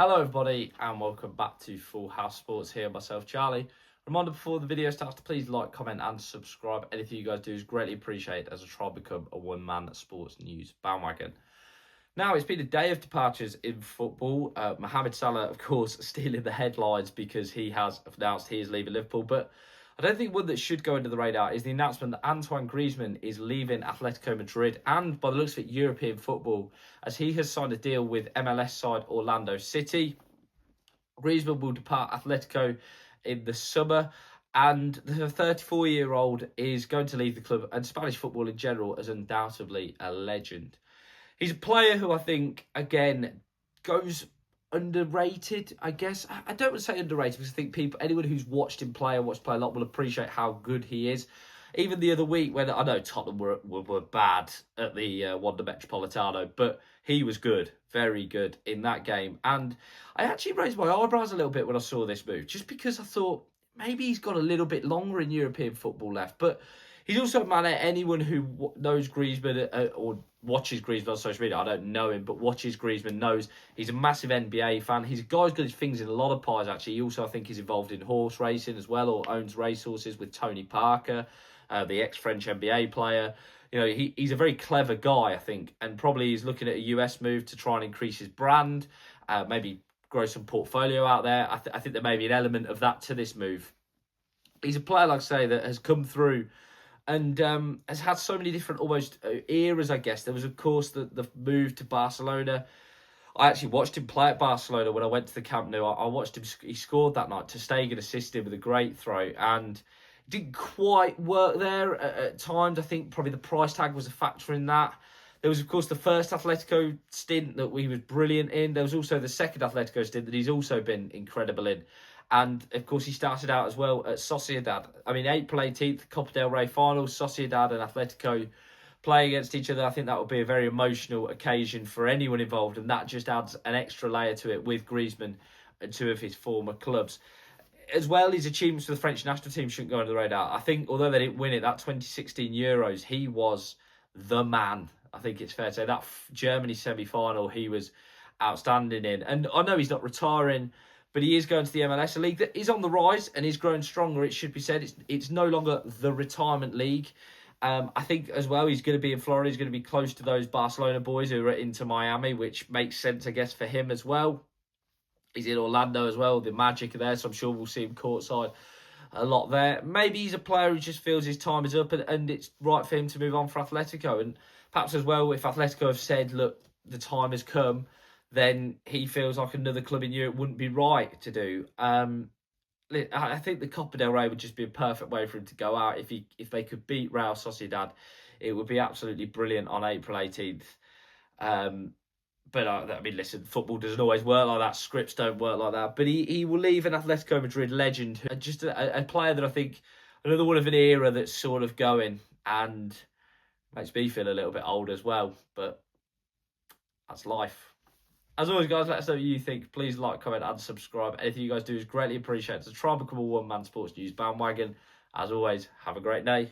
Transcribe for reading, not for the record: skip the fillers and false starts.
Hello everybody and welcome back to Full House Sports here, myself Charlie. Reminder before the video starts to please like, comment and subscribe. Anything you guys do is greatly appreciated as I try to become a one-man sports news bandwagon. Now, it's been a day of departures in football. Mohamed Salah, of course, stealing the headlines because he has announced he is leaving Liverpool. But I don't think one that should go under the radar is the announcement that Antoine Griezmann is leaving Atletico Madrid and, by the looks of it, European football, as he has signed a deal with MLS side Orlando City. Griezmann will depart Atletico in the summer, and the 34-year-old is going to leave the club and Spanish football in general as undoubtedly a legend. He's a player who I think, again, goes underrated, I guess. I don't want to say underrated because I think anyone who's watched him play and watched play a lot will appreciate how good he is. Even the other week when I know Tottenham were bad at the Wanda Metropolitano, but he was good, very good in that game. And I actually raised my eyebrows a little bit when I saw this move, just because I thought maybe he's got a little bit longer in European football left. But he's also a man that anyone who knows Griezmann or watches Griezmann on social media, I don't know him, but watches Griezmann knows he's a massive NBA fan. He's a guy who's got his fingers in a lot of pies, actually. He also, I think, is involved in horse racing as well, or owns racehorses with Tony Parker, the ex-French NBA player. You know, he's a very clever guy, I think, and probably he's looking at a US move to try and increase his brand, maybe grow some portfolio out there. I think there may be an element of that to this move. He's a player, like I say, that has come through and has had so many different almost eras, I guess. There was, of course, the move to Barcelona. I actually watched him play at Barcelona when I went to the Camp Nou. I watched him. He scored that night. Ter Stegen assisted with a great throw, and it didn't quite work there at times. I think probably the price tag was a factor in that. There was, of course, the first Atletico stint that he was brilliant in. There was also the second Atletico stint that he's also been incredible in. And, of course, he started out as well at Sociedad. I mean, April 18th, Copa del Rey final, Sociedad and Atletico play against each other. I think that would be a very emotional occasion for anyone involved, and that just adds an extra layer to it with Griezmann and two of his former clubs. As well, his achievements for the French national team shouldn't go under the radar. I think, although they didn't win it, that 2016 Euros, he was the man. I think it's fair to say that Germany semi-final, he was outstanding in. And I know he's not retiring, but he is going to the MLS, a league that is on the rise and is growing stronger, it should be said. It's no longer the retirement league. I think as well he's going to be in Florida. He's going to be close to those Barcelona boys who are into Miami, which makes sense, I guess, for him as well. He's in Orlando as well, the Magic are there, so I'm sure we'll see him courtside a lot there. Maybe he's a player who just feels his time is up and it's right for him to move on for Atletico. And perhaps as well, if Atletico have said, look, the time has come, then he feels like another club in Europe wouldn't be right to do. I think the Copa del Rey would just be a perfect way for him to go out. If they could beat Real Sociedad, it would be absolutely brilliant on April 18th. But I mean, listen, football doesn't always work like that. Scripts don't work like that. But he will leave an Atletico Madrid legend, just a player that I think, another one of an era that's sort of going and makes me feel a little bit old as well. But that's life. As always, guys, let us know what you think. Please like, comment, and subscribe. Anything you guys do is greatly appreciated. So try and become a one-man sports news bandwagon. As always, have a great day.